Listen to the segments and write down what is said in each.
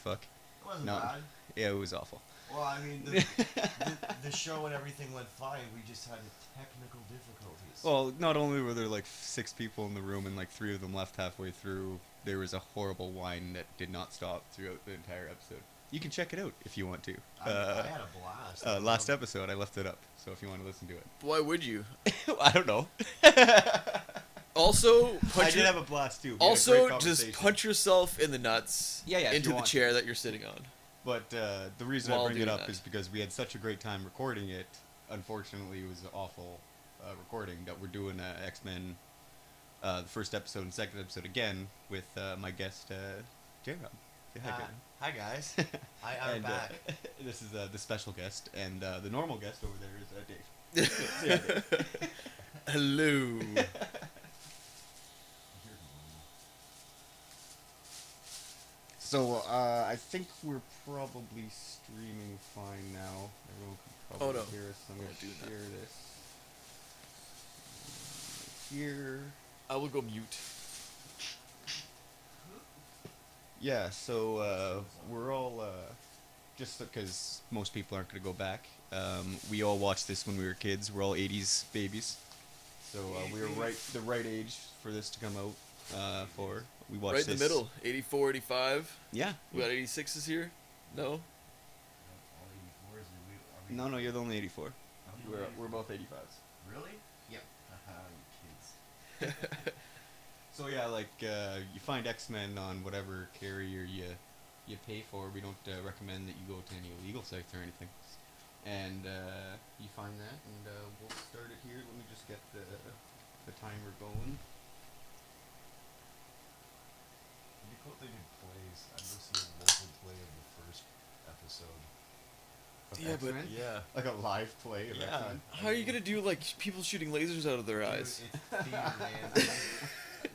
clusterfuck. It wasn't No, bad. yeah, it was awful. Well, I mean, the show and everything went fine. We just had technical difficulties. Well, not only were there like 6 people in the room and like 3 of them left halfway through, there was a horrible whine that did not stop throughout the entire episode. You can check it out if you want to. I had a blast. Last episode, I left it up, so if you want to listen to it. Why would you? I don't know. Also, I did have a blast too. We had a also, great just conversation. punch yourself in the nuts. Yeah, if into you the want chair to. that you're sitting on. But the reason I While bring it doing up that. is because we had such a great time recording it. Unfortunately, it was an awful recording that we're doing X-Men, the first episode and second episode again with my guest, J-Rob. Say hi, Hi guys. I'm and, back. this is the special guest, and the normal guest over there is Dave. Yeah, Dave. Hello. So I think we're probably streaming fine now. Everyone can probably Oh, no. hear us. I'm Yeah, gonna do that. share this here. I will go mute. Yeah, so we're all just because most people aren't gonna go back. We all watched this when we were kids. We're all '80s babies, so we were the right age for this to come out. We watched Right in this. the middle. 84, 85. Yeah. We got 86s here? No? No, you're the only 84. We're both 85s. Really? Yep. You kids. So yeah, like you find X-Men on whatever carrier you pay for. We don't recommend that you go to any illegal sites or anything. And you find that, and we'll start it here. Let me just get the timer going. It'd be cool if they did plays. I'd go see a local play of the first episode. Of Yeah, but- X-Men? Yeah. Like a live play of Yeah. X-Men. How are you gonna do, like, people shooting lasers out of their Dude, eyes? it's theater, man.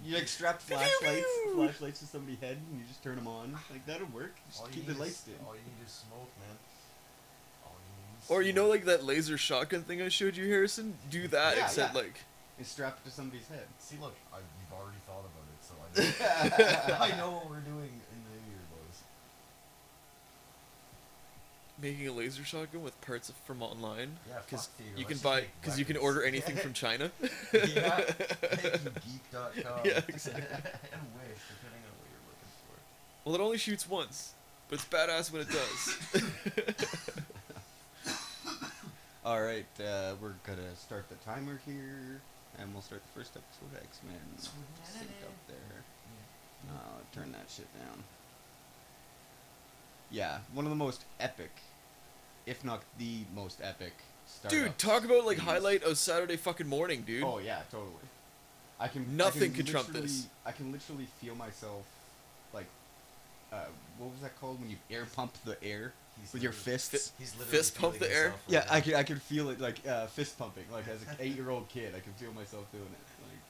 You like strap flashlights to somebody's head, and you just turn them on. Like that'll work. Just All you keep the need lights is- dim. All you need is smoke, man. All you need is Or, you know, smoke. like that laser shotgun thing I showed you, Harrison? Do that, Yeah, except, yeah. like... And strap it to somebody's head. See, look, you've already thought about it, so I know, I know what we're doing in the New Year, boys. Making a laser shotgun with parts from online. Yeah, Because fuck theater. you Let's can just buy, make because you can weapons. order anything from China. Yeah, thank you, geek.com. Yeah, exactly. And Wish, depending on what you're looking for. Well, it only shoots once, but it's badass when it does. All right, we're gonna start the timer here, and we'll start the first episode of X-Men. Synced up there. Turn that shit down. Yeah, one of the most epic, if not the most epic, startups. Dude, talk about, like, Jeez. highlight of Saturday fucking morning, dude. Oh yeah, totally. Nothing could trump this. I can literally feel myself, like, what was that called when you air pump the air He's with your literally- fists? He's literally Fist pump feeling the air? himself Yeah, right now. I could feel it like fist pumping. Like as an 8-year-old kid, I could feel myself doing it. Like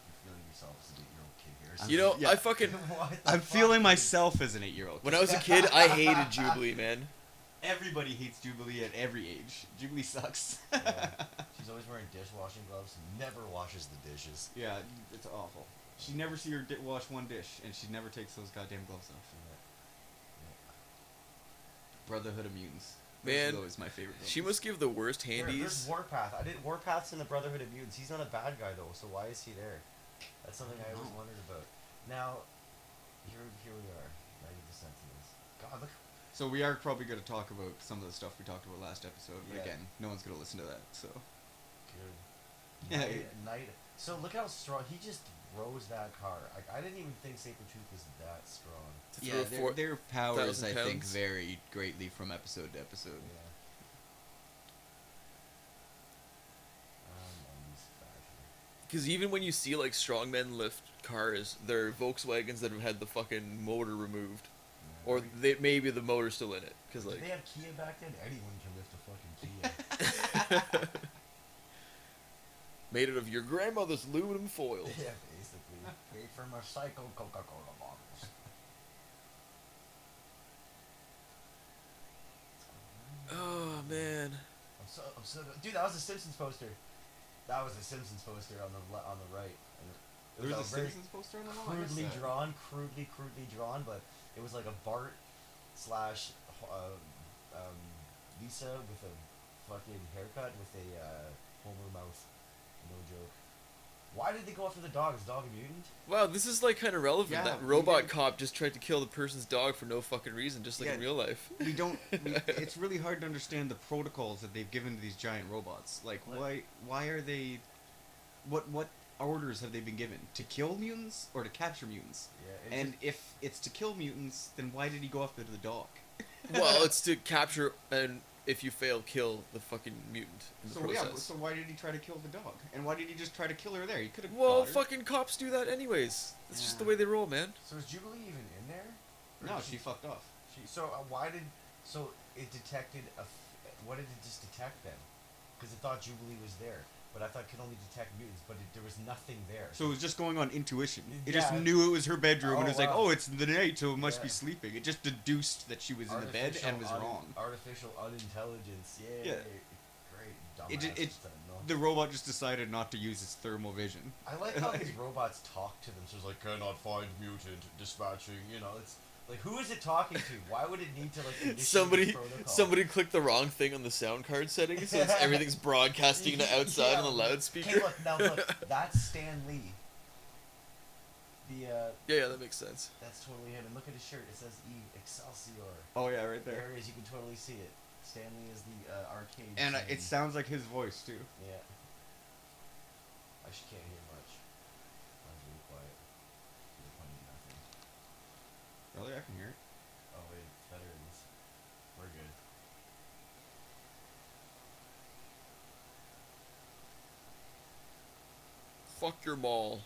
You're feeling yourself as an 8-year-old kid here. I'm- You know, Yeah. I fucking... What the I'm fuck, feeling dude? myself as an 8-year-old. When I was a kid, I hated Jubilee, man. Everybody hates Jubilee at every age. Jubilee sucks. Yeah. She's always wearing dishwashing gloves, never washes the dishes. Yeah, it's awful. She never see her wash one dish, and she never takes those goddamn gloves off. Brotherhood of Mutants. Man, Those are always my favorite. She villains. must give the worst There's handies. Warpath. I did Warpath's in the Brotherhood of Mutants. He's not a bad guy though, so why is he there? That's something I always wondered about. Now, here we are. Night of the Sentinels. God, look. So we are probably going to talk about some of the stuff we talked about last episode. But Yeah. again, no one's going to listen to that. So Good. Yeah, Night. So look how strong he just rose that car. I didn't even think Sabretooth was that strong. To yeah, throw their powers 4,000 I think pounds. vary greatly from episode to episode. Yeah. He's fashion. Because even when you see, like, strongmen lift cars, they're Volkswagens that have had the fucking motor removed. Yeah. Or maybe the motor's still in it. Because, Did like... they have Kia back then? Anyone can lift a fucking Kia. Made it of your grandmother's aluminum foil. Yeah, basically. Made from recycled Coca-Cola bottles. Oh, man. I'm so dude, that was a Simpsons poster. That was a Simpsons poster on the right. And it There was a a very Simpsons poster on the wall. I missed crudely that. drawn, crudely drawn, but it was like a Bart slash Lisa with a fucking haircut with a Homer mouth. No joke. Why did they go after the dog? Is the dog a mutant? Wow, this is like kind of relevant. Yeah, That we robot didn't- cop just tried to kill the person's dog for no fucking reason, just like in Yeah. real life. We don't. It's really hard to understand the protocols that they've given to these giant robots. Like, What? why are they? What orders have they been given? To kill mutants or to capture mutants? Yeah. And if it's to kill mutants, then why did he go after the dog? Well, it's to capture and if you fail, kill the fucking mutant in the So process. yeah, so why did he try to kill the dog? And why did he just try to kill her there? He could have. Well, caught her. fucking cops do that anyways. It's just the Yeah. way they roll, man. So is Jubilee even in there? Or No, did she fucked off. So why did so it detected what did it just detect then? Because it thought Jubilee was there, but I thought it could only detect mutants, but there was nothing there. So it was just going on intuition. It just Yeah. knew it was her bedroom, and Oh, it was like, wow. oh, it's the night, so it must be Yeah. sleeping. It just deduced that she was in the bed and was wrong. Artificial unintelligence. Yay. Yeah. Great. It Dumbass. it the robot just decided not to use its thermal vision. I like how these robots talk to them. So it's like, cannot find mutant, dispatching. You know, it's like, who is it talking to? Why would it need to like initiate Somebody, protocol? somebody clicked the wrong thing on the sound card settings, so it's, everything's broadcasting to outside on the loudspeaker. Hey, look now, look. That's Stan Lee. Yeah, that makes sense. That's totally him. And look at his shirt. It says E Excelsior. Oh yeah, right There there. it is. You can totally see it. Stanley is the arcade. And Stanley. it sounds like his voice too. Yeah. I just can't hear much. I was really quiet. You're playing nothing. Really, I can hear it. Oh wait, it's better than this. We're good. Fuck your mall.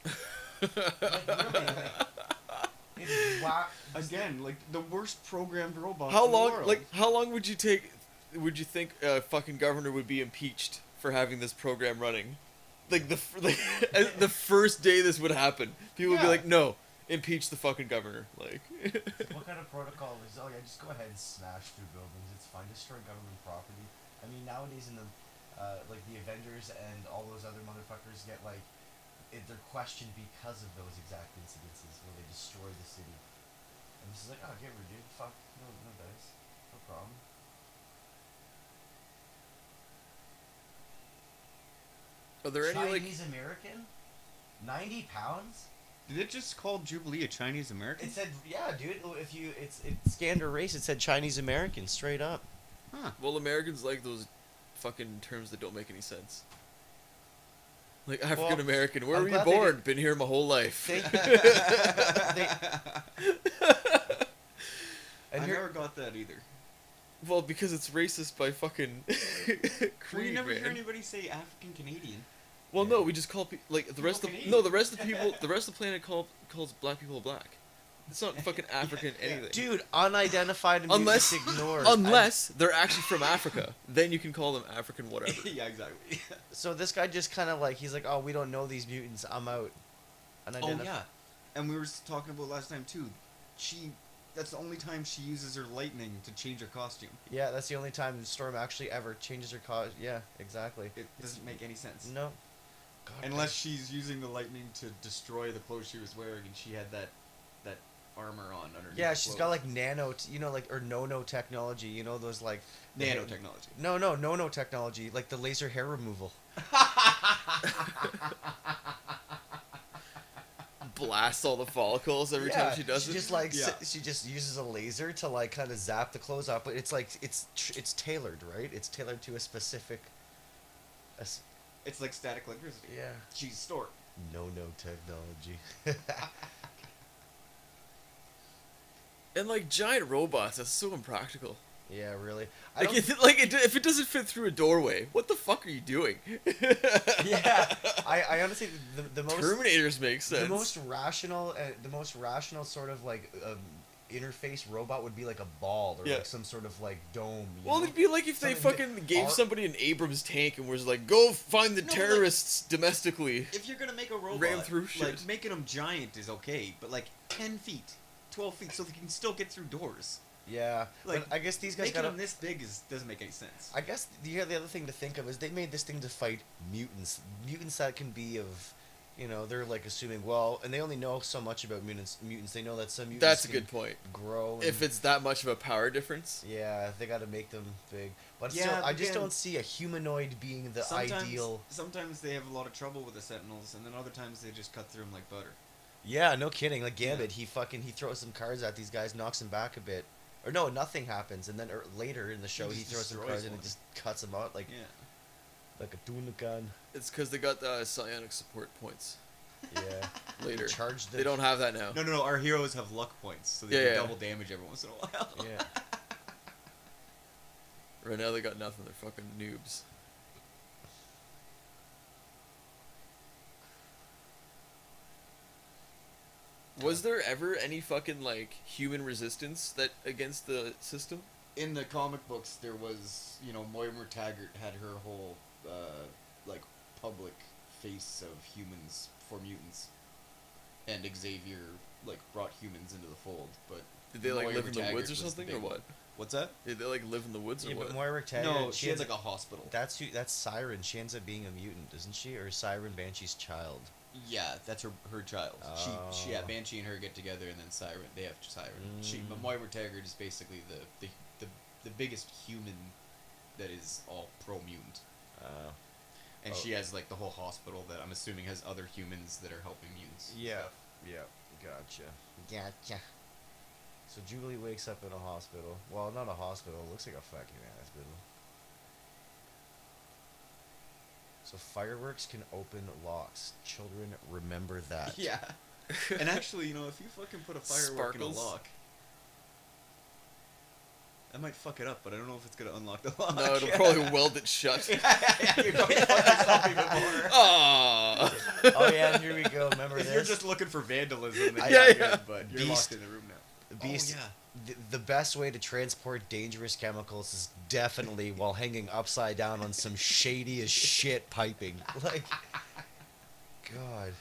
Like really, like, it's Again, like the worst programmed robot. How in the long? world. Like, how long would you take? Would you think a fucking governor would be impeached for having this program running? Like the first day this would happen, people would be Yeah. like, "No, impeach the fucking governor." Like, What kind of protocol is? Oh yeah, just go ahead and smash through buildings. It's fine. Destroy government property. I mean, nowadays in the like the Avengers and all those other motherfuckers get like they're questioned because of those exact incidences where they destroy the city. And this is like, oh, get rid, dude. Fuck, no dice, no problem. are there any like? Chinese American, 90 pounds. did it just call Jubilee a Chinese American? It said, yeah, dude. If you, it scanned her race. It said Chinese American straight up. Huh. Well, Americans like those fucking terms that don't make any sense. Like African American. Where I'm were you glad they born? did- Been here my whole life. They, I and here, never got that either. Well, because it's racist by fucking We creed, never man. hear anybody say African Canadian. Well, no, we just call like the rest of Canadian. no, the rest of the people, the rest of the planet calls black people black. It's not fucking African anything. dude, unidentified and Unless- ignored. Unless they're actually from Africa, then you can call them African whatever. Yeah, exactly. So this guy just kind of like, he's like, oh, we don't know these mutants. I'm out. Oh Unidentified. yeah, and we were talking about last time too. That's the only time she uses her lightning to change her costume. Yeah, that's the only time Storm actually ever changes her cause. Yeah, exactly. It doesn't make any sense. No. God, Unless she's using the lightning to destroy the clothes she was wearing, and she had that armor on underneath. Yeah, the she's clothes. got like or no technology. You know those like nanotechnology. No technology, like the laser hair removal. Blasts all the follicles every time she does she it. just like Yeah. she just uses a laser to like kind of zap the clothes off, but it's like it's tailored, right? It's tailored to a specific. It's like static electricity. Yeah. She's stored. No technology. And like giant robots, that's so impractical. Yeah, really. Like, if it doesn't fit through a doorway, what the fuck are you doing? Yeah, I honestly the most Terminators make sense. the most rational sort of like interface robot would be like a ball or Yeah. like some sort of like dome. You Well, know? it'd be like if they Something fucking gave ar- somebody an Abrams tank and was like, "Go find the No, but, like- terrorists domestically." If you're gonna make a robot, Ram through like shit. making them giant is okay, but like 10 feet, 12 feet, so they can still get through doors. Yeah, Like, but I guess these guys Making got. them this big doesn't make any sense. I guess the other thing to think of is they made this thing to fight mutants that can be of, you know, they're like assuming, well, and they only know so much about mutants. They know that some mutants That's a can good point. grow. And, If it's that much of a power difference, yeah, they got to make them big. But Yeah, still, I but just again, don't see a humanoid being the sometimes, ideal. Sometimes they have a lot of trouble with the Sentinels, and then other times they just cut through them like butter. Yeah, no kidding. Like Gambit, Yeah. he throws some cards at these guys, knocks them back a bit, or no, nothing happens, and then later in the show he just throws some destroys cards and one. it just cuts them out like Yeah. like a tuna gun. it's because they got the psionic support points Yeah. later. Charge the. They don't have that now. No. Our heroes have luck points, so they Yeah, do yeah. double damage every once in a while. Yeah. Right now they got nothing. They're fucking noobs. Was there ever any fucking like human resistance that against the system? In the comic books, there was, Moira Taggart had her whole, like, public face of humans for mutants, and Xavier, like, brought humans into the fold, but... Did they like Moira live in the Taggart woods or was the something, or big what? one. What's that? Did they like live in the woods or Yeah, what? but Moira Taggart. No, she had, ends- like, a hospital. That's Siren. She ends up being a mutant, doesn't she? Or is Siren Banshee's child? Yeah, that's her child. She Oh. Banshee and her get together, and then Siren, they have Siren. But Mm. Moira Taggart is basically the biggest human that is all pro-mutant. And Oh. she has, like, the whole hospital that I'm assuming has other humans that are helping mutants. and Yeah. stuff. Yeah. Gotcha. So Jubilee wakes up in a hospital. Well, not a hospital. It looks like a fucking hospital. So fireworks can open locks. Children, remember that. Yeah. And actually, if you fucking put a firework in a Sparkles. lock, I might fuck it up, but I don't know if it's gonna unlock the lock. No, it'll probably weld it shut. yeah, you probably fuck yourself even more. Ah. Oh yeah, here we go. Remember If this? you're just looking for vandalism, then Yeah, you're yeah. good, but you're Beast- locked in the room now. Beast. Oh, yeah. The best way to transport dangerous chemicals is definitely while hanging upside down on some shady as shit piping. Like, God.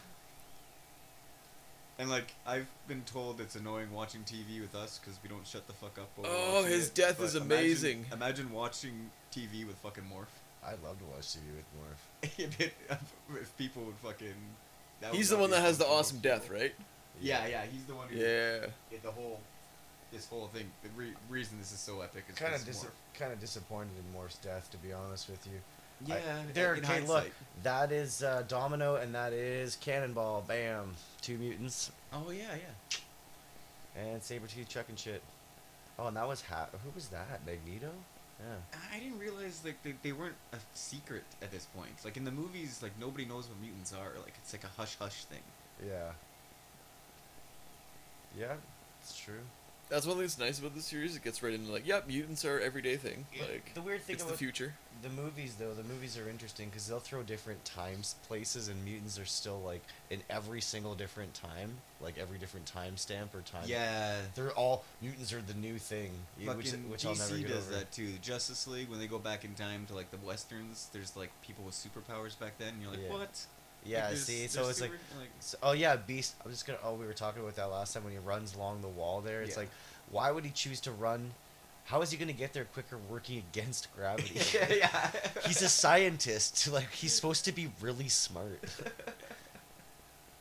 And, like, I've been told it's annoying watching TV with us because we don't shut the fuck up while Oh, we're watching his it, death but is amazing. Imagine watching TV with fucking Morph. I'd love to watch TV with Morph. If people would fucking... He's the one that has the awesome death, right? Yeah, he's the one who... Yeah. This whole thing, the reason this is so epic is Kind of because kind of disappointed in Morph's death, to be honest with you. Yeah, There, in okay, look, hindsight. that is Domino, and that is Cannonball. Bam, 2 mutants, Oh, yeah. and Sabretooth chucking shit. Oh, and that was who was that? Magneto? Yeah. I didn't realize, like, they weren't a secret at this point. Like, in the movies, like, nobody knows what mutants are. Like, it's like a hush-hush thing. Yeah. Yeah, it's true. That's one thing that's nice about the series. It gets right into like, yep, mutants are everyday thing. Like, The weird thing it's the about future. the movies, though, the movies are interesting because they'll throw different times, places, and mutants are still, like, in every single different time. Like, every different time stamp or time. Yeah. They're all, mutants are the new thing. Which I'll never DC get does over. that too. Justice League, when they go back in time to, like, the westerns, there's, like, people with superpowers back then, and you're like, Yeah. what? Yeah, Like, see, there's so it's like, super- oh yeah, Beast. I'm just gonna. Oh, we were talking about that last time when he runs along the wall there. It's Yeah. like, why would he choose to run? How is he gonna get there quicker working against gravity? yeah. He's a scientist. Like, he's supposed to be really smart.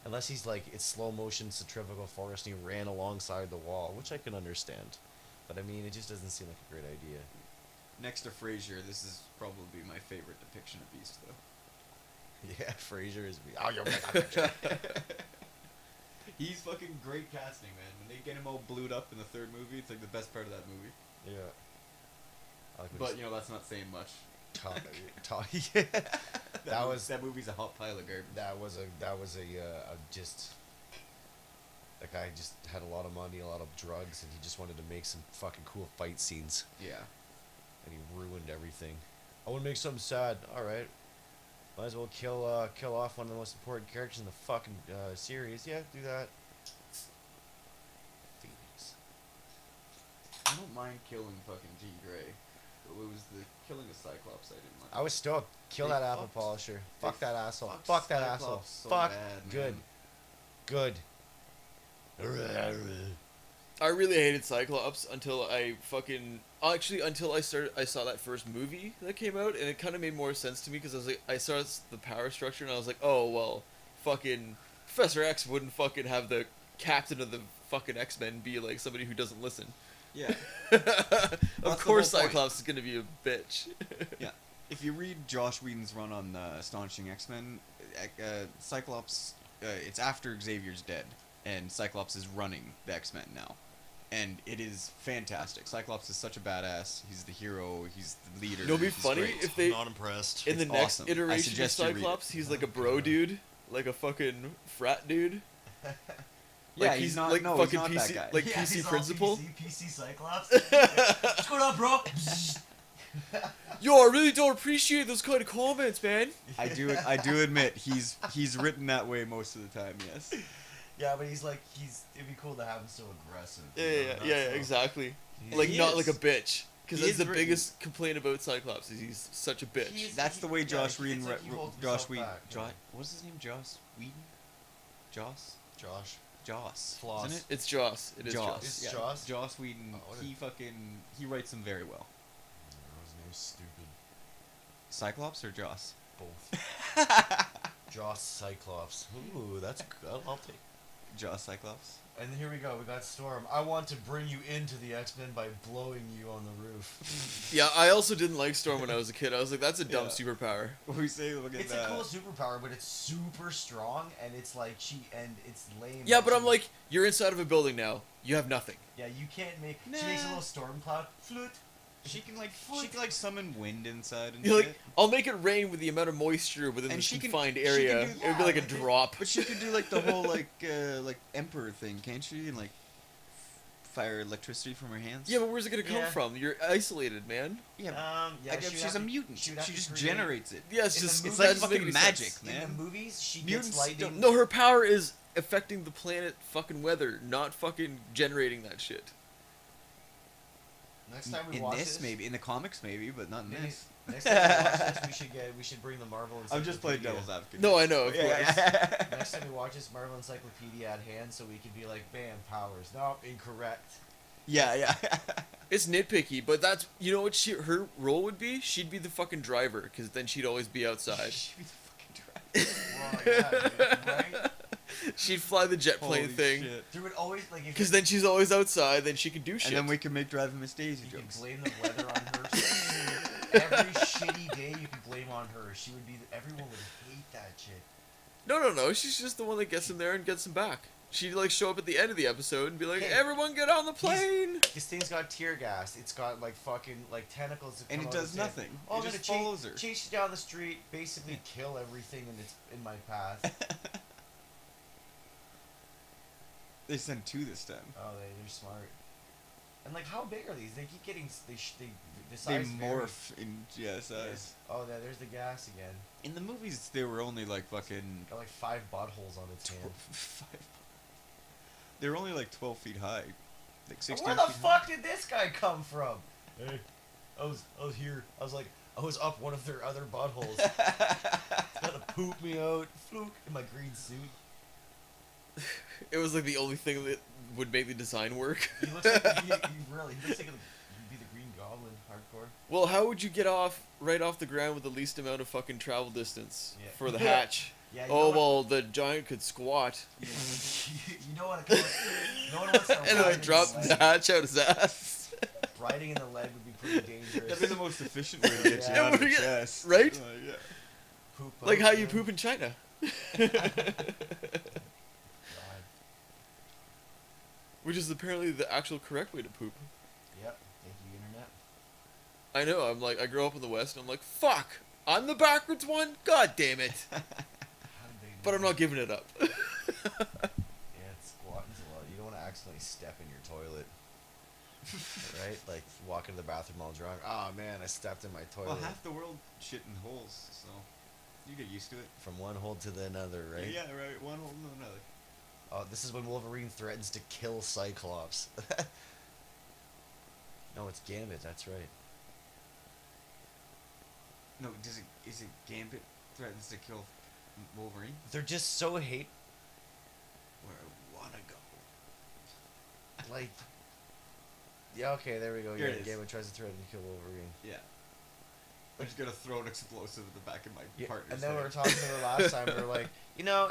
Unless he's like, it's slow motion centrifugal force and he ran alongside the wall, which I can understand. But I mean, it just doesn't seem like a great idea. Next to Frasier, this is probably my favorite depiction of Beast, though. Yeah, Frasier is. Oh, you're right. He's fucking great casting, man. When they get him all blued up in the third movie, it's like the best part of that movie. Yeah. I like when But, he's that's not saying much. yeah. That movie's a hot pile of garbage. That was a just. That guy just had a lot of money, a lot of drugs, and he just wanted to make some fucking cool fight scenes, Yeah. and he ruined everything. I want to make something sad. All right, might as well kill off one of the most important characters in the fucking series. Yeah, do that. Phoenix. I don't mind killing fucking Jean Grey. But it was the killing of Cyclops I didn't like. I was stoked. Kill They that apple fucked- polisher. they Fuck that asshole. fucked Fuck that asshole. Cyclops so Fuck. bad, Good. man. Good. I really hated Cyclops until I fucking until I saw that first movie that came out, and it kind of made more sense to me because I saw the power structure and I was like, oh well, fucking Professor X wouldn't fucking have the captain of the fucking X-Men be like somebody who doesn't listen. Yeah. Of That's the course, whole point. Cyclops is gonna be a bitch. Yeah. If you read Josh Whedon's run on Astonishing X-Men, Cyclops, it's after Xavier's dead, and Cyclops is running the X-Men now. And it is fantastic. Cyclops is such a badass. He's the hero. He's the leader. It'll be he's funny great. if they, Not impressed. in the It's next awesome. I iteration of suggest you read it. Cyclops, he's like a Oh, bro God. dude, like a fucking frat dude. Yeah, Like, he's not. like no, fucking he's not PC, that guy. like Yeah, PC he's all principal. PC Cyclops. What's going on, bro? Yo, I really don't appreciate those kind of comments, man. I do admit he's written that way most of the time. Yes. Yeah, but he's like, it'd be cool to have him so aggressive. you know, Yeah, not yeah, so- exactly. He's- Like He not is. like a bitch, because He that's is the written- biggest complaint about Cyclops is he's such a bitch. He's- That's the way yeah, Josh he- Whedon. it's like he holds Josh himself Whedon. back, yeah. What's his name? Joss Whedon. Joss. Josh. Joss. Floss. Isn't it? It's Joss. It is Joss. Joss. It's Yeah. Joss? Joss Whedon. Oh, what He writes them very well. His name's stupid. Cyclops or Joss? Both. Joss Cyclops. Ooh, that's good. I'll take. Joss Cyclops. And here we go. We got Storm. I want to bring you into the X-Men by blowing you on the roof. Yeah, I also didn't like Storm when I was a kid. I was like, that's a dumb Yeah. superpower. We say look at It's that. a cool superpower, but it's super strong, and it's like it's lame. Yeah, that but I'm she- like, you're inside of a building now. You have nothing. yeah, you can't make. She makes a Nah. little storm cloud. Flute. She can like summon wind inside and You're shit. like, I'll make it rain with the amount of moisture within And this she can- confined she can area. do- It would be yeah, like a like- drop. But she could do like the whole like emperor thing, can't she? And like fire electricity from her hands. Yeah, but where's it gonna come Yeah. from? You're isolated, man. Yeah. Yeah, I guess she's a mutant. she She would have to just create- generates it. Yeah, it's In the just movie- It's that like doesn't make fucking any magic, sense. In man. the movies, she Mutants gets lightning. don't- No, her power is affecting the planet fucking weather, not fucking generating that shit. Next time we In watch this, maybe in the comics, maybe, but not in Maybe- this. Next time we watch this, we should bring the Marvel. I'm just playing Encyclopedia. devil's advocate. No, I know, of Yeah, course. yeah. Next time we watch this Marvel Encyclopedia at hand, so we can be like, bam, powers. No, incorrect. Yeah, yeah. It's nitpicky, but that's, you know what her role would be? She'd be the fucking driver, because then she'd always be outside. She'd be the fucking driver. Well, yeah, dude, right? She'd fly the jet plane Holy thing, shit. There would always like if because then she's always outside, then she can do shit. And then we can make driving Miss Daisy you could jokes. blame the weather on her. Every shitty day you could blame on her. She would be. Everyone would hate that shit. No, she's just the one that gets him there and gets him back. She'd like show up at the end of the episode and be like, Hey, everyone get on the plane! This thing's got tear gas. It's got like fucking like tentacles. That And come it out does its head. nothing. Oh, It I'm gonna just follows her. chase you down the street, basically kill everything in my path. They sent two this time. Oh, they're smart. And like, how big are these? They keep getting the They size vary. morph in size. Oh, yeah, there's the gas again. In the movies, they were only like fucking. Got like 5 buttholes on its hand. They were only like 12 feet high, like 16 Where the feet fuck did this guy come from? Hey, I was here. I was up one of their other buttholes. It's gonna poop me out. Fluke in my green suit. It was like the only thing that would make the design work. He looks like he really he looks like he'd be the Green Goblin, hardcore. Well, how would you get right off the ground with the least amount of fucking travel distance Yeah. for the hatch? Yeah. You Oh, know what- well, the giant could squat you know what? No one wants to and ride like in drop the the leg. hatch out his ass. Riding in the leg would be pretty dangerous. That'd be the most efficient way to get you Yeah. out of the Yeah. chest. Right? Yeah. Poop Like out, how you man. poop in China. God. Which is apparently the actual correct way to poop. Yep. Thank you, internet. I know, I'm like, I grew up in the West and I'm like, fuck! I'm the backwards one? God damn it. How did they But I'm know? not giving it up. Yeah, squatting's a lot. You don't want to accidentally step in your toilet. Right? Like, walk into the bathroom all drunk. Oh, man, I stepped in my toilet. Well, half the world shit in holes, so you get used to it. From one hole to the another, right? Yeah, right. One hole to another. Oh, this is when Wolverine threatens to kill Cyclops. No, it's Gambit, that's right. No, is it Gambit threatens to kill Wolverine? They're just so hate. Where I wanna go. Like. Yeah, okay, there we go. Here Yeah, it is. Gambit tries to threaten to kill Wolverine. Yeah. I'm just gonna throw an explosive in the back of my Yeah, partner's and then we head. were talking to her last time. We were like,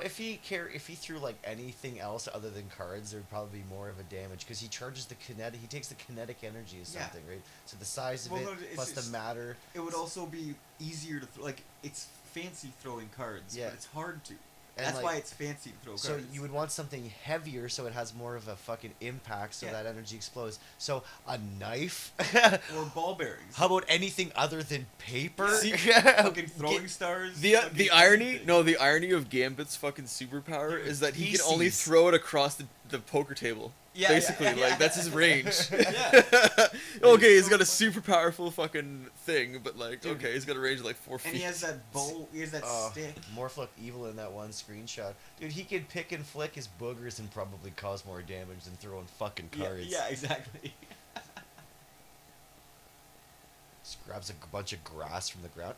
if he threw like anything else other than cards, there'd probably be more of a damage because he charges the kinetic. He takes the kinetic energy as Yeah. something, right? So the size of Well, it no, it's plus the just- matter. It would also be easier to like. It's fancy throwing cards, Yeah. but it's hard to. And, That's like, why it's fancy to throw So cards. you would want something heavier so it has more of a fucking impact so Yeah. that energy explodes. So a knife? or ball bearings. How about anything other than paper? See, fucking throwing stars. The fucking irony, anything. no, the irony of Gambit's fucking superpower is that he can only PCs. throw it across the poker table. Yeah, basically, yeah, yeah. like that's his range. Yeah. Okay, he's so got a fucking- super powerful fucking thing, but like, Dude. okay, he's got a range of like 4 feet. And he has that bow. He has that stick. Morph looked evil in that one screenshot. Dude, he could pick and flick his boogers and probably cause more damage than throwing fucking cards. Yeah, exactly. Just grabs a bunch of grass from the ground.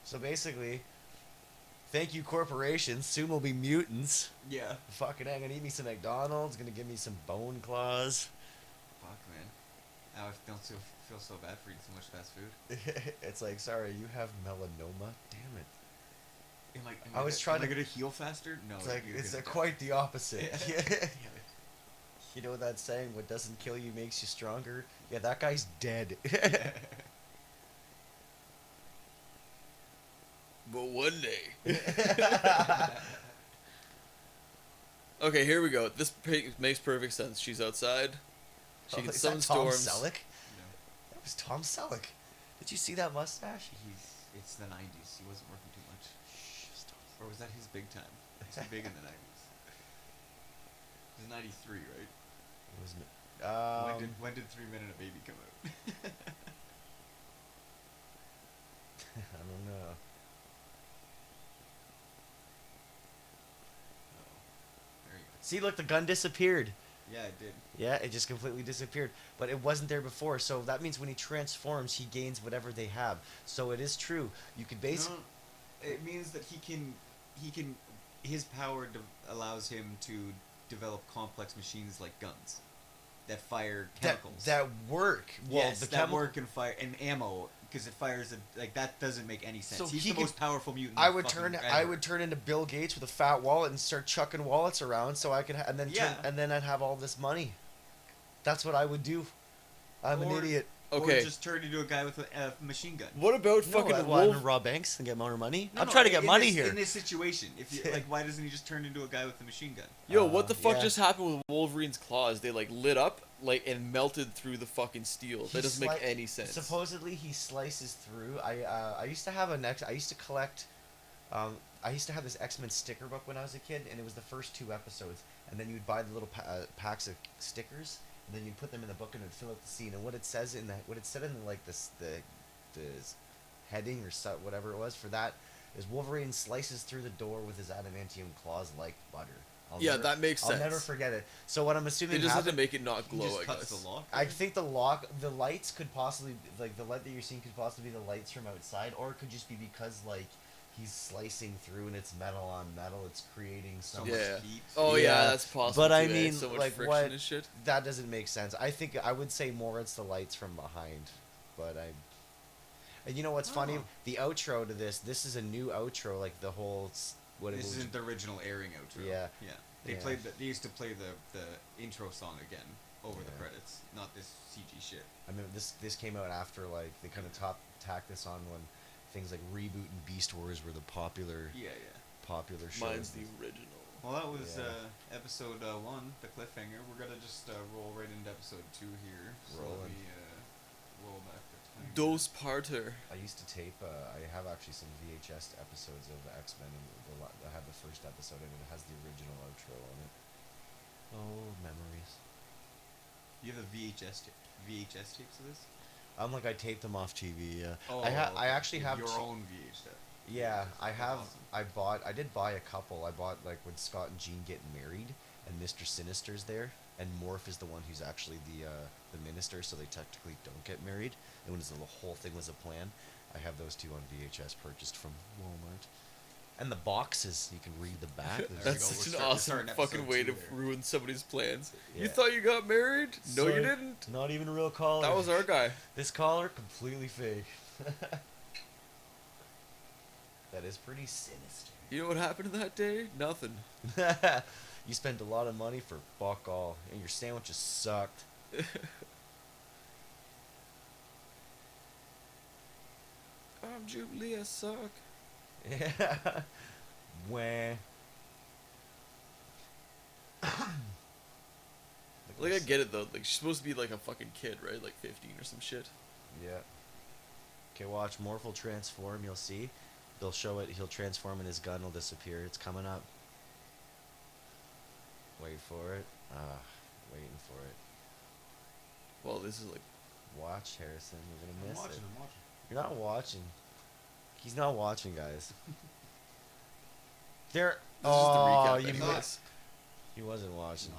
So basically, thank you corporations. Soon we'll be mutants. Yeah. Fucking hell, gonna eat me some McDonald's. Gonna give me some bone claws. Fuck, man. Now I don't feel so bad for eating so much fast food. It's like, sorry, you have melanoma. Damn it. Am I was trying am I to- gonna heal faster? No. It's like you're it's gonna die. quite the opposite. Yeah. You know that saying, "What doesn't kill you makes you stronger." Yeah, that guy's dead. But one day. Okay, here we go. This makes perfect sense. She's outside. She can Is summon that Tom storms. Selleck? No. That was Tom Selleck. Did you see that mustache? It's the 90s. He wasn't working too much. Shh, Tom Or was that his big time? Was he big in the 90s? It was 93, right? It was, When did 3 Men and a Baby come out? I don't know. There you go. See, look, the gun disappeared. Yeah, it did. Yeah, it just completely disappeared. But it wasn't there before, so that means when he transforms, he gains whatever they have. So it is true. You could basically... No, it means that his power allows him to develop complex machines like guns that fire chemicals. That work. Well, yes, the that work and fire and ammo because it fires like that doesn't make any sense. So He's he the could- most powerful mutant. I would fucking I ever. would turn into Bill Gates with a fat wallet and start chucking wallets around so I could and then Yeah. and then I'd have all this money. That's what I would do. I'm an Or- idiot. Okay. Or just turn into a guy with a machine gun. What about No, fucking I Wolf? want to rob banks and get more money. No, I'm no, trying to get in money this, here. In this situation, if you like, why doesn't he just turn into a guy with a machine gun? Yo, what the fuck yeah. just happened with Wolverine's claws? They like lit up like and melted through the fucking steel. He That doesn't make sli- any sense. Supposedly he slices through. I used to have I used to collect. I used to have this X-Men sticker book when I was a kid, and it was the first 2 episodes. And then you'd buy the little packs of stickers, and then you'd put them in the book, and it'd fill out the scene. And what it says in what it said in like the heading or whatever it was for that is Wolverine slices through the door with his adamantium claws like butter. Yeah, that makes I'll sense. never forget it. So what I'm assuming They just have to happened- make it not He glow, just I cuts guess. the lock. I think the lights could possibly, like, the light that you're seeing could possibly be the lights from outside, or it could just be because, like, he's slicing through and it's metal on metal, it's creating so some... much Yeah. heat. Oh yeah, Yeah, that's possible. but I too, eh? mean, so much like, friction what- and shit. That doesn't make sense. I think, I would say more it's the lights from behind, but And you know what's funny? Oh. The outro to this is a new outro, like, the whole... What it This was. isn't the original airing outro. Yeah. Yeah. They Yeah. played. They used to play the intro song again over the Yeah. credits, not this CG shit. I mean, this came out after, like, they kind of tacked this on when things like Reboot and Beast Wars were the popular Yeah, shows. Mine's the original. Well, that was Yeah. episode 1, the cliffhanger. We're gonna just roll right into episode 2 here. So let Rolling. me roll back the time. Dos Parter. I used to tape. I have actually some VHS episodes of X-Men, and I have the first episode, and it has the original outro on it. Oh, memories. You have the VHS tapes of this? I'm like I taped them off TV. Yeah. Oh, I okay. actually have your two- own VHS. Yeah, I have. Awesome. I did buy a couple. I bought like when Scott and Jean get married, and Mr. Sinister's there, and Morph is the one who's actually the minister, so they technically don't get married. And when the whole thing was a plan, I have those 2 on VHS purchased from Walmart. And the boxes, you can read the back. There we That's go, such we're an awesome starting fucking episode way two to there. ruin somebody's plans. Yeah. You thought you got married? No, you Sorry. didn't. Not even a real collar. That was our guy. This collar, completely fake. That is pretty sinister. You know what happened that day? Nothing. You spent a lot of money for fuck all, and your sandwiches sucked. I'm Jubilee, I suck. Yeah. Wah. Like, I get it though. Like, she's supposed to be like a fucking kid, right? Like 15 or some shit. Yeah. Okay, watch. Morph will transform. You'll see. They'll show it. He'll transform and his gun will disappear. It's coming up. Wait for it. Waiting for it. Well, this is like. Watch, Harrison. You're gonna I'm miss watching. it. I'm watching. You're not watching. He's not watching, guys. There. This is the recap, you anyways. missed. He wasn't watching.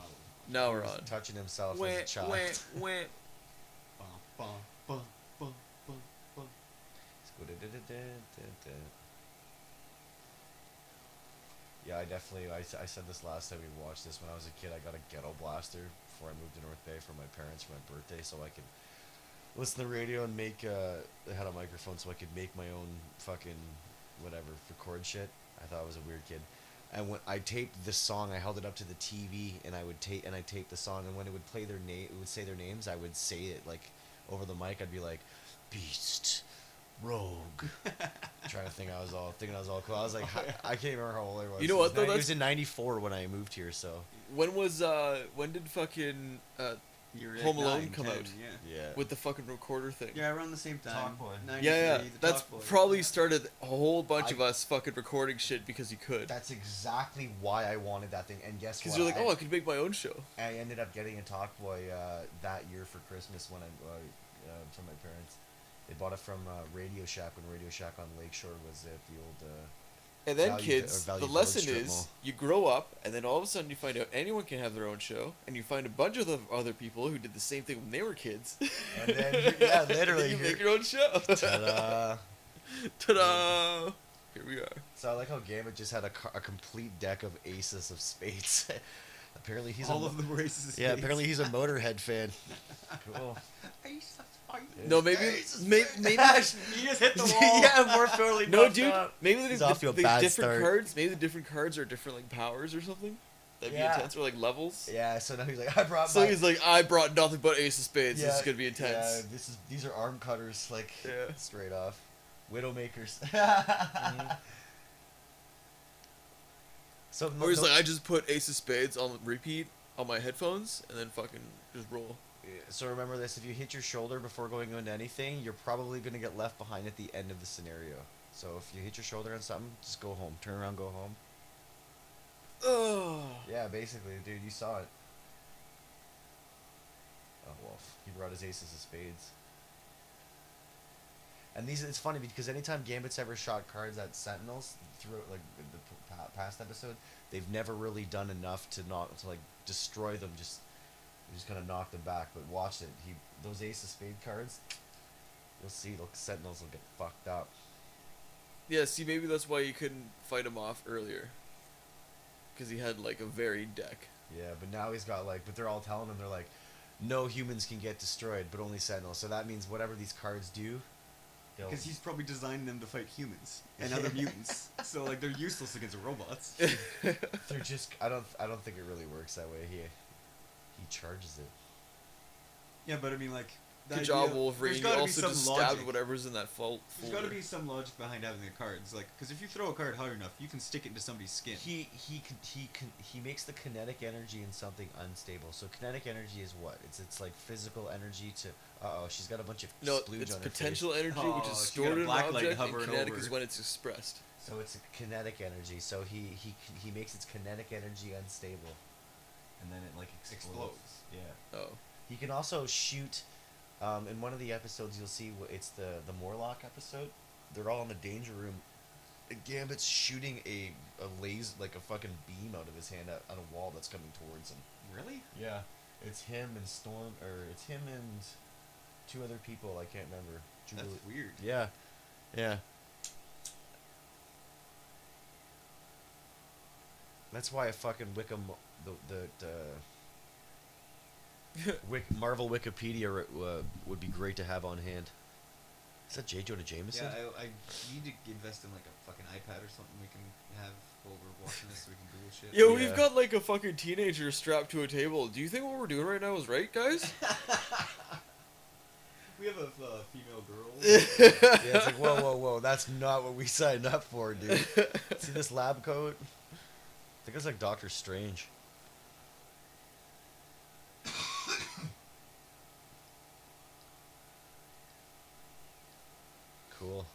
Now He we're was on. touching himself Wah, as a child. wah, wah. Bum, bum, bum, bum, bum, bum. Yeah, I definitely. I said this last time we watched this. When I was a kid, I got a ghetto blaster before I moved to North Bay for my parents for my birthday, so I could listen to the radio and make. I had a microphone, so I could make my own fucking whatever record shit. I thought I was a weird kid. And when I taped this song, I held it up to the TV, and I taped the song, and when it would play their name, it would say their names. I would say it like over the mic. I'd be like, Beast, Rogue. Trying to think I was all cool. I was like, I can't remember how old I was. You know what, though? It was That's- in '94 when I moved here, so When did fucking You're Home like Alone 9, come 10, out? Yeah. yeah. with the fucking recorder thing? Yeah, around the same time. Talkboy. 93, Yeah, the that's Talkboy. probably started a whole bunch I- of us fucking recording shit because you could. That's exactly why I wanted that thing. And guess Because what? you're like, oh, I could make my own show. I ended up getting a Talkboy that year for Christmas when from my parents. They bought it from Radio Shack when Radio Shack on Lakeshore was at the old. And then, Value- kids, or Value the Village lesson strip is mall. you grow up, and then all of a sudden you find out anyone can have their own show, and you find a bunch of other people who did the same thing when they were kids. And then, yeah, And then literally. you make your own show. Ta-da. Ta-da! Here we are. So I like how Gambit just had a complete deck of aces of spades. Apparently he's all a of the races. yeah. Apparently he's a Motorhead fan. Cool. No, maybe You just hit the wall. Yeah, more totally. no, buffed dude. up. Maybe He's the off to a different bad start. cards. Maybe the different cards are different like powers or something. That'd be Yeah. intense, or like levels. Yeah. So now he's like, I brought. So my, he's like, I brought nothing but ace of spades. This is Yeah, gonna be intense. Yeah, these are arm cutters, like Yeah. straight off. Widowmakers. So Or he's like, I just put ace of spades on repeat on my headphones and then fucking just roll. so remember this: if you hit your shoulder before going into anything, you're probably gonna get left behind at the end of the scenario. So if you hit your shoulder on something, just go home. Turn around, go home. Oh. Yeah, basically, dude, you saw it. Oh well, he brought his aces of spades. And it's funny because anytime Gambit's ever shot cards at Sentinels throughout like the past episode, they've never really done enough to destroy them. They're just gonna knock them back. But watch it, those ace of spade cards, you'll see. Sentinels will get fucked up. Yeah, see, maybe that's why you couldn't fight him off earlier. Because he had like a varied deck. Yeah, but now he's got but they're all telling him they're like, no humans can get destroyed, but only Sentinels. So that means whatever these cards do, Because he's probably designed them to fight humans and other mutants. So like they're useless against robots. they're just. I don't think it really works that way. He charges it. Yeah, but I mean like. the Good job, idea- Wolverine. there's You gotta be also some just logic. stabbed whatever's in that folder. There's got to be some logic behind having the cards, like because if you throw a card hard enough, you can stick it into somebody's skin. He makes the kinetic energy in something unstable. So kinetic energy is what? It's like physical energy to. She's got a bunch of No, splooge it's on her potential face. energy, which is Oh, she got a stored in an black light object, and hovering kinetic over. is when it's expressed. So it's a kinetic energy. So he makes its kinetic energy unstable, and then it like explodes. Yeah. Oh. He can also shoot. In one of the episodes, you'll see it's the Morlock episode. They're all in the danger room. And Gambit's shooting a laser, like a fucking beam out of his hand at a wall that's coming towards him. Really? Yeah, it's him and Storm, or it's him and two other people. I can't remember. That's weird. Yeah, yeah. That's why a fucking Marvel Wikipedia would be great to have on hand. Is that J. Jonah Jameson? Yeah, I need to invest in like a fucking iPad or something we can have while we're watching this so we can Google shit. Yo, Yeah. we've got like a fucking teenager strapped to a table. Do you think what we're doing right now is right, guys? We have a female girl. Yeah, it's like, whoa. That's not what we signed up for, dude. See this lab coat? I think it's like Doctor Strange. Cool.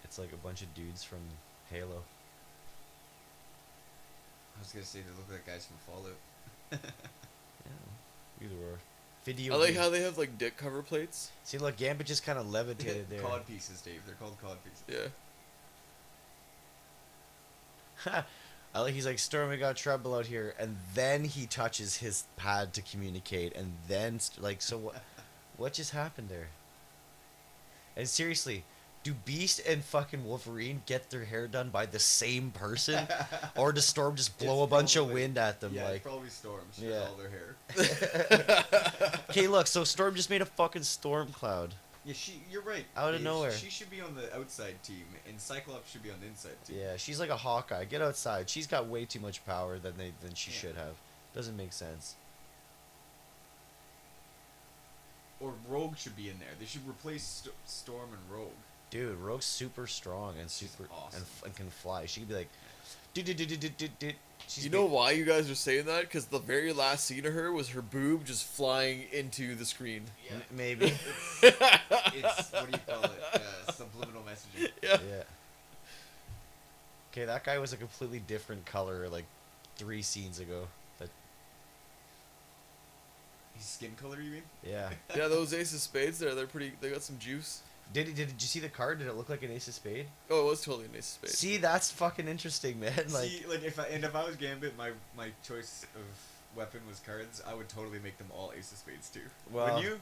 It's like a bunch of dudes from Halo. I was gonna say they look like guys from Fallout. Yeah, either or. Video. I like game. how they have like dick cover plates. See, look, Gambit just kind of levitated there. Cod pieces, Dave. They're called cod pieces. Yeah. I like. He's like, Storm, we got trouble out here, and then he touches his pad to communicate, and then so what? What just happened there? And seriously, do Beast and fucking Wolverine get their hair done by the same person, or does Storm just blow It's a bunch of probably- wind at them? Yeah, Like, it's probably Storm. She Yeah. has all their hair. okay, look, so Storm just made a fucking storm cloud. Yeah, you're right. Out of Dave. nowhere. She should be on the outside team, and Cyclops should be on the inside team. Yeah, she's like a Hawkeye. Get outside. She's got way too much power than she Yeah. should have. Doesn't make sense. Or Rogue should be in there. They should replace Storm and Rogue. Dude, Rogue's super strong and She's super awesome. and can fly. She could be like, dude. She's You know why you guys are saying that? Because the very last scene of her was her boob just flying into the screen. Yeah. Maybe. It's what do you call it? Subliminal messaging. Yeah. Yeah. Okay, that guy was a completely different color like 3 scenes ago. That His skin color, you mean? yeah. Yeah, those ace of spades there, they got some juice. Did you see the card? Did it look like an ace of spade? Oh, it was totally an ace of spades. See, that's fucking interesting, man. Like, See, like if I was Gambit, my choice of weapon was cards. I would totally make them all ace of spades too. Well, Wouldn't you?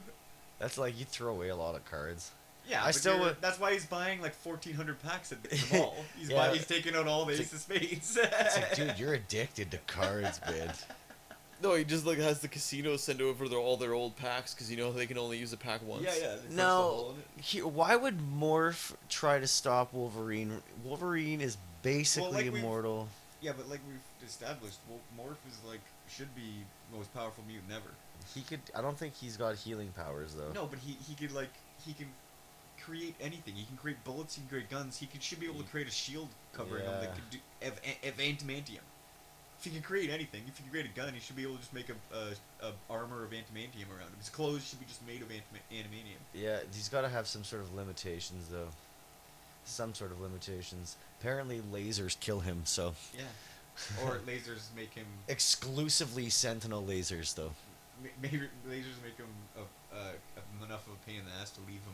that's like you throw away a lot of cards. Yeah, I but still would- That's why he's buying like 1,400 packs at the mall. Yeah. He's taking out all the It's ace of spades. It's like, dude, you're addicted to cards, man. No, he just like has the casino send over all their old packs because you know they can only use a pack once. Yeah, they punch the No, hole in it. why would Morph try to stop Wolverine? Wolverine is basically like we've- immortal. Yeah, but like we've established, Morph is like should be most powerful mutant ever. He could. I don't think he's got healing powers though. No, but he can create anything. He can create bullets. He can create guns. Should be able to create a shield covering him Yeah. that could do of adamantium. If he can create anything, if he can create a gun, he should be able to just make a armor of adamantium around him. His clothes should be just made of adamantium. Yeah, he's got to have some sort of limitations though. Some sort of limitations. Apparently, lasers kill him. So Yeah. Or lasers make him. exclusively Sentinel lasers though. Maybe lasers make him enough of a pain in the ass to leave him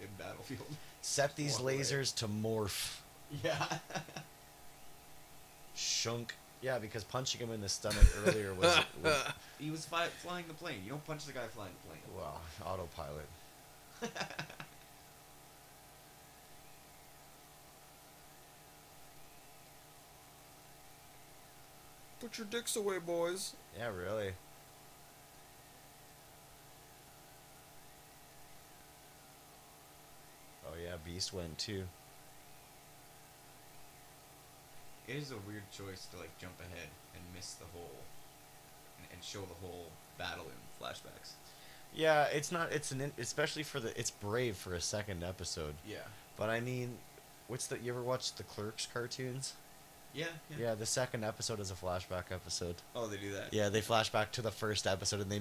in battlefield. Set these Walk away. lasers to morph. Yeah. Shunk. Yeah, because punching him in the stomach earlier was He was flying the plane. You don't punch the guy flying the plane. wow, autopilot. Put your dicks away, boys. Yeah, really. Oh yeah, Beast went too. It is a weird choice to like jump ahead and miss the whole, and show the whole battle in flashbacks. Yeah, it's not. Especially for the. It's brave for a second episode. Yeah. But I mean, you ever watch the Clerks cartoons? Yeah. Yeah, the second episode is a flashback episode. Oh, they do that. Yeah, they flash back to the first episode, and they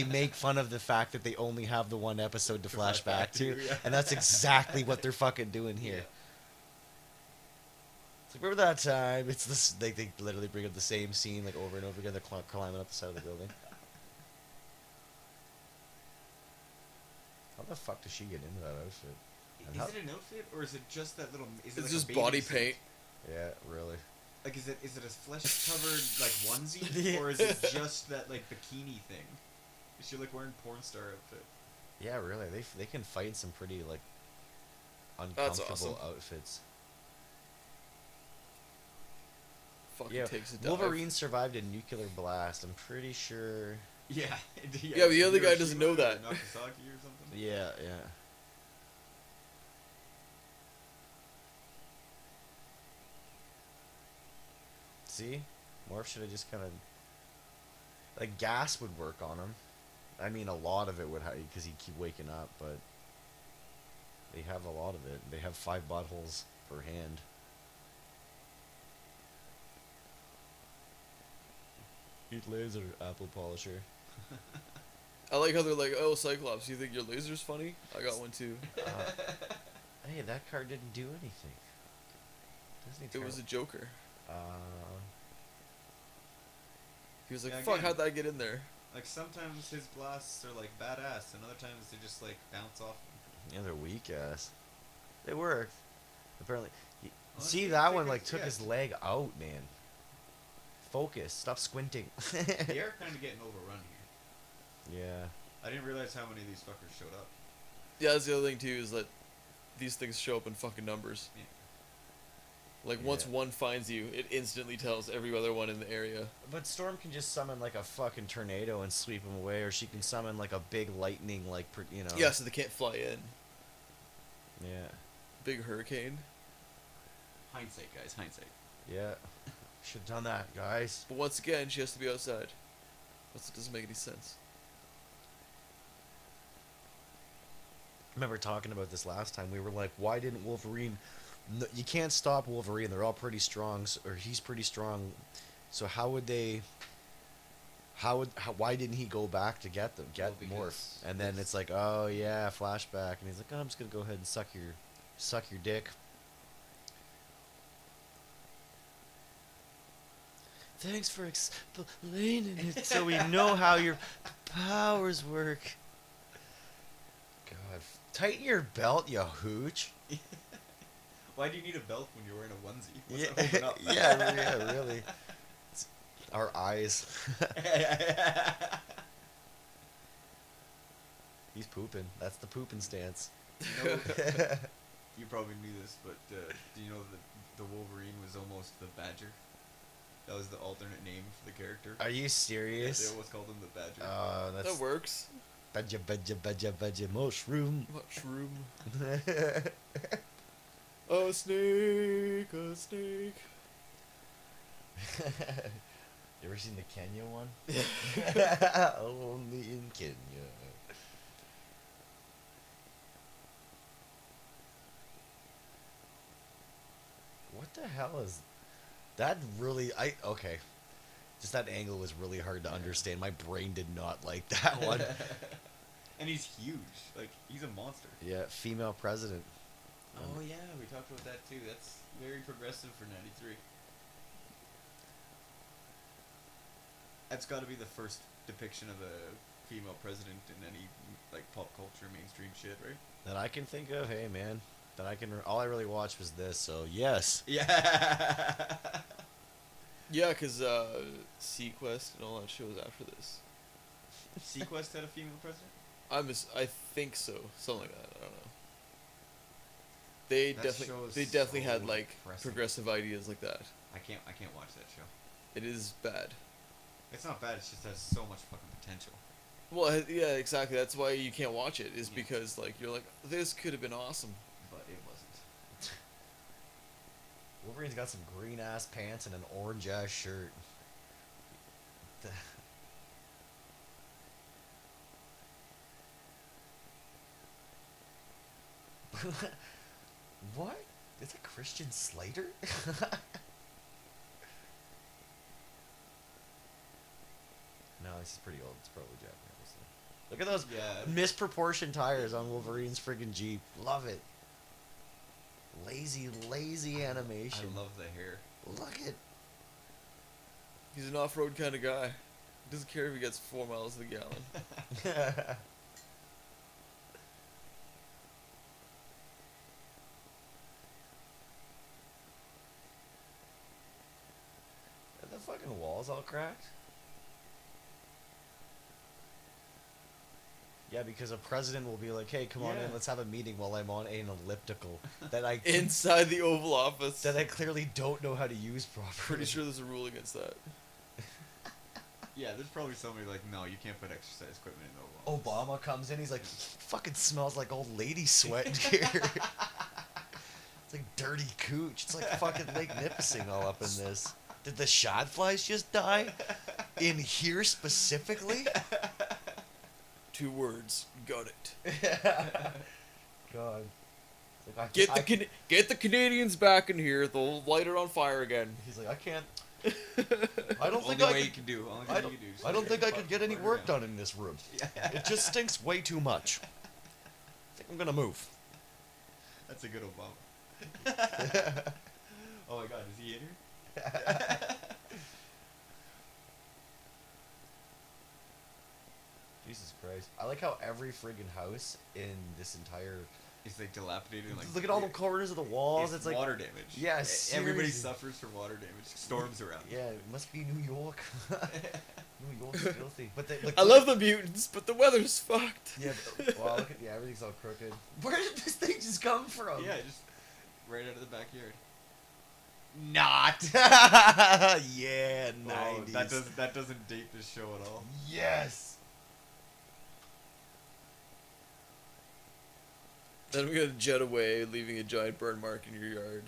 make fun of the fact that they only have the one episode to flash back to, yeah. and that's exactly what they're fucking doing here. Yeah. It's like, remember that time? It's this. They literally bring up the same scene like over and over again. They're climbing up the side of the building. How the fuck does she get into that outfit? And Is it an outfit or is it just that little? Is it It's like just a bathing body suit? paint. Yeah, really. Like, is it a flesh covered like onesie, Yeah. or is it just that like bikini thing? Is she like wearing porn star outfit? Yeah, really. They can fight in some pretty like That's uncomfortable awesome. outfits. fucking Yeah, takes a dive. Wolverine survived a nuclear blast. I'm pretty sure. Yeah. Yeah, but the other guy doesn't know Hiroshima or that. Nagasaki or something. Yeah, yeah. See, Morph should have just kind of like gas would work on him. I mean, a lot of it would because he'd keep waking up, but they have a lot of it. They have 5 buttholes per hand. Heat laser apple polisher. I like how they're like, oh, Cyclops, you think your laser's funny? I got one too. Hey, that card didn't do anything. Doesn't It was a Joker. Uh, He was like, Yeah, fuck, again. how'd that get in there? Like sometimes his blasts are like badass, and other times they just like bounce off. yeah, they're weak ass. They worked. Apparently. Well, See, it's that good one to- like took yeah. his leg out, man. Focus. Stop squinting. They are kind of getting overrun here. Yeah. I didn't realize how many of these fuckers showed up. Yeah, that's the other thing too, is that these things show up in fucking numbers. Yeah. Like, once Yeah. one finds you, it instantly tells every other one in the area. But Storm can just summon like a fucking tornado and sweep him away, or she can summon like a big lightning, like you know. Yeah, so they can't fly in. Yeah. Big hurricane. Hindsight, guys, hindsight. Yeah. Should have done that, guys. But once again, she has to be outside. It doesn't make any sense. Remember talking about this last time. We were like, why didn't Wolverine? No, you can't stop Wolverine. They're all pretty strong, or he's pretty strong. So how would they? Why didn't he go back to get them? Get Well, Morph? And then it's like, oh yeah, flashback, and he's like, oh, I'm just gonna go ahead and suck your dick. Thanks for explaining it, so we know how your powers work. God, tighten your belt, you hooch. Why do you need a belt when you're wearing a onesie? What's Yeah, that holding up? yeah, really. It's our eyes. He's pooping. That's the pooping stance. You know, you probably knew this, but do you know that the Wolverine was almost the Badger? That was the alternate name for the character. Are you Yeah, serious? they always called him the Badger. That's That works. Badger mushroom. Mushroom. A snake, a snake. You ever seen the Kenya one? Only in Kenya. What the hell is that? Really, okay. Just that angle was really hard to understand. My brain did not like that one. And he's huge. Like, he's a monster. Yeah, female president. Oh, yeah, we talked about that too. That's very progressive for 93. That's got to be the first depiction of a female president in any, like, pop culture mainstream shit, right? That I can think of. Hey, man. That I can. All I really watched was this. So yes. Yeah. Yeah, because Sequest and all that shit was after this. Sequest had a female president? I think so. Something like that. I don't know. They That definitely show's they had so like depressing. progressive ideas like that. I can't watch that show. It is bad. It's not bad. It just has so much fucking potential. Well, yeah, exactly. That's why you can't watch it. Is Yeah. because like you're like, this could have been awesome. But it wasn't. Wolverine's got some green ass pants and an orange ass shirt. What? Is it Christian Slater? No, this is pretty old. It's probably Japanese. Look at those Yeah. misproportioned tires on Wolverine's friggin' Jeep. Love it. Lazy animation. I love the hair. Look at. He's an off-road kind of guy. He doesn't care if he gets 4 miles to the gallon. Are the fucking walls all cracked? Yeah, because a president will be like, "Hey, come on Yeah. in, let's have a meeting," while I'm on an elliptical that I Inside the Oval Office. that I clearly don't know how to use properly. Pretty sure there's a rule against that. Yeah, there's probably somebody like, no, you can't put exercise equipment in the Oval Office. Obama comes in, he's like, "Fucking smells like old lady sweat in here." It's like dirty cooch. It's like fucking Lake Nipissing all up in this. Did the shadflies just die? In here specifically? 2 words. Got it. God. It's like, Get the Canadians back in here. They'll light it on fire again. He's like, I can't. I don't Only think I way could. you can do. Only I thing don't, you can do. is I don't just think I fuck- could get any burn it work down. done in this room. Yeah. It just stinks way too much. I think I'm gonna move. That's a good Obama. Oh my god, is he in here? Jesus Christ. I like how every friggin' house in this entire... It's like dilapidated. And, like, Look at all the corners of the walls. It's like... water damage. Yeah, Everybody seriously. suffers from water damage. Storms around. Yeah, it must be New York. New York's filthy. But I love the mutants, but the weather's fucked. Yeah, wow, look at... Yeah, everything's all crooked. Where did this thing just come from? Yeah, just right out of the backyard. Not. Yeah, 90s. Oh, that doesn't date this show at all. Yes. Then I'm gonna jet away, leaving a giant burn mark in your yard.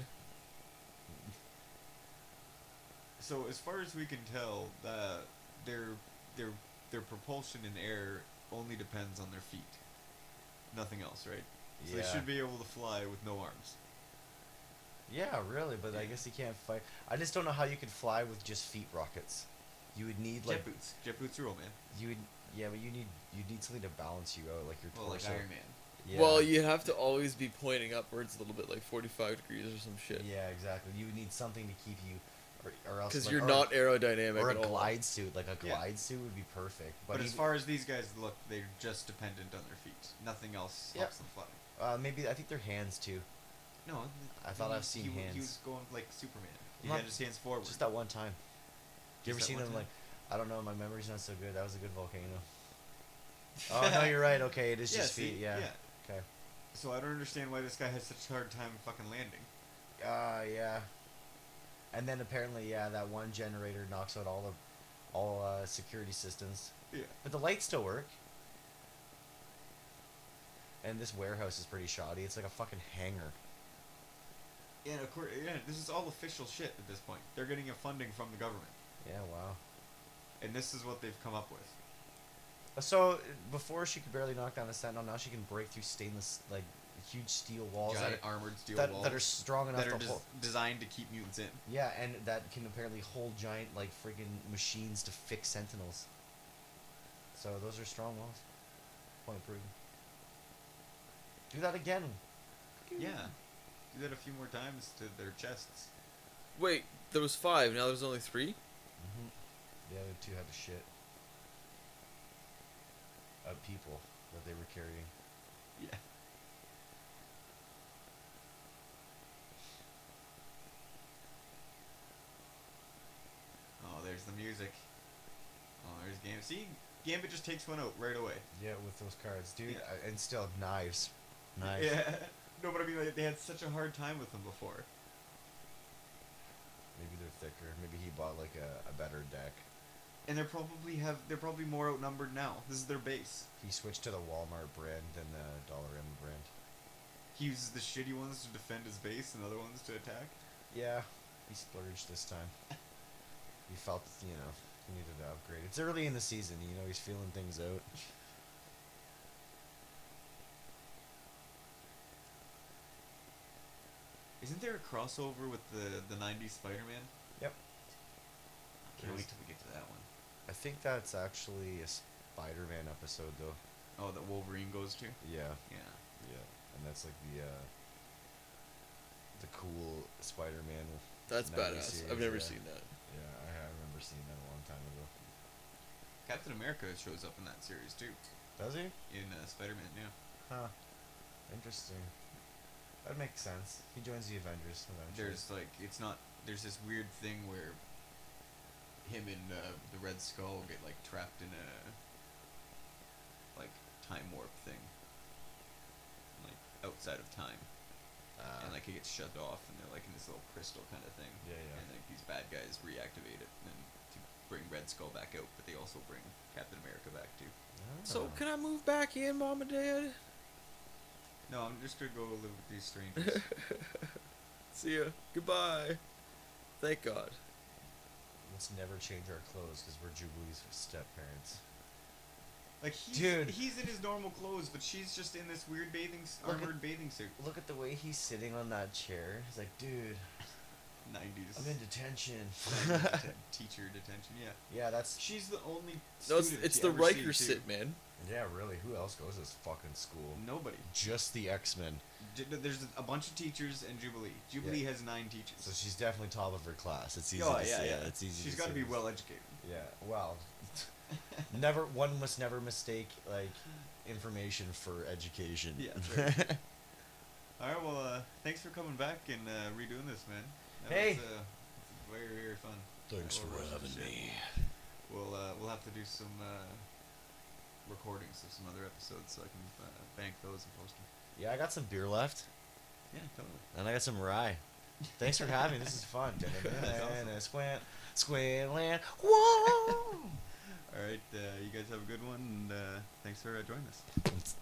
So as far as we can tell, their propulsion in air only depends on their feet. Nothing else, right? So Yeah. they should be able to fly with no arms. Yeah, really, but I guess you can't fight. I just don't know how you could fly with just feet rockets. You would need like Jet boots. Jet boots rule, man. you would yeah, but you need something to balance you out, like your Well, like torso. Iron Man. Yeah. Well, you have to always be pointing upwards a little bit, like 45 degrees or some shit. Yeah, exactly. You would need something to keep you, or else. Because like, you're or- not aerodynamic Or a at all. glide suit, like a Yeah. glide suit would be perfect. But as even- far as these guys look, they're just dependent on their feet. Nothing else Yeah. helps them fly. maybe I think their hands too. No, I thought I've seen he hands. was going like Superman. He Not- had his hands forward. Just that one time. You ever Just that seen one them time? like? I don't know. My memory's not so good. That was a good volcano. Oh no, you're right. Okay, it is just see, feet. Yeah. Okay. So I don't understand why this guy has such a hard time fucking landing. Yeah. And then apparently, yeah, that one generator knocks out all security systems. Yeah. But the lights still work. And this warehouse is pretty shoddy. It's like a fucking hangar. Yeah, of course. Yeah, this is all official shit at this point. They're getting a funding from the government, Yeah, wow. and this is what they've come up with. So before she could barely knock down a sentinel, now she can break through stainless, like huge steel walls Giant that, armored steel that, walls that are strong enough that are to hold. designed to keep mutants in. Yeah, and that can apparently hold giant like friggin' machines to fix sentinels. So those are strong walls. Point proven. Do that again. Yeah, do that a few more times to their chests. Wait, there was 5, now there's only 3? Mm-hmm. The other two had to shit. People that they were carrying. Yeah. Oh, there's the music. Oh, there's Gambit. See, Gambit just takes one out right away. Yeah, with those cards, dude. Yeah. And still knives. Knives. Yeah. No, but I mean, like, they had such a hard time with them before. Maybe they're thicker. Maybe he bought like a better deck. And they're probably more outnumbered now. This is their base. He switched to the Walmart brand than the Dollarama brand. He uses the shitty ones to defend his base and other ones to attack. Yeah, he splurged this time. He felt, he needed to upgrade. It's early in the season, he's feeling things out. Isn't there a crossover with the 90s Spider-Man? Yep. Can't wait till we get to that one. I think that's actually a Spider-Man episode, though. Oh, that Wolverine goes to? Yeah, Yeah. yeah, and that's like the cool Spider-Man. That's 90s badass. series, I've never yeah. seen that. Yeah, I remember seeing that a long time ago. Captain America shows up in that series too. Does he? In Spider-Man, yeah. Huh. Interesting. That makes sense. He joins the Avengers eventually. There's this weird thing where him and the Red Skull get like trapped in a like time warp thing, like outside of time, and like it gets shut off, and they're like in this little crystal kind of thing. Yeah, yeah. And like these bad guys reactivate it and to bring Red Skull back out, but they also bring Captain America back too. Oh. can I move back in, Mom and Dad? No, I'm just gonna go live with these strangers. See ya. Goodbye. Thank God. Let's never change our clothes because we're Jubilee's step parents. Like he's, Dude. he's in his normal clothes, but she's just in this weird Look at- armored bathing suit. Look at the way he's sitting on that chair. He's like, dude, 90s. I'm in detention. Teacher detention. Yeah. Yeah, that's. She's the only. No, it's student you the ever Riker see, too. sit, man. Yeah, really. Who else goes to this fucking school? Nobody. Just the X-Men. There's a bunch of teachers and Jubilee. Jubilee has 9 teachers. So she's definitely top of her class. It's easy Oh to yeah, say. yeah. It's easy. She's to got to say be this. well educated. Yeah. Well, one must never mistake like information for education. Yeah. Right. All right. Well, thanks for coming back and redoing this, man. That Hey. was, very very fun. Thanks We'll for rush having this shit. me. We'll have to do some recordings of some other episodes so I can bank those and post them. Yeah, I got some beer left, Yeah, totally. and I got some rye. Thanks for having me. This is fun. That's awesome. Squint, whoa! All right, you guys have a good one, and thanks for joining us.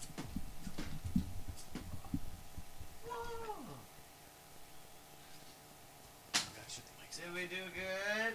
Did we do good?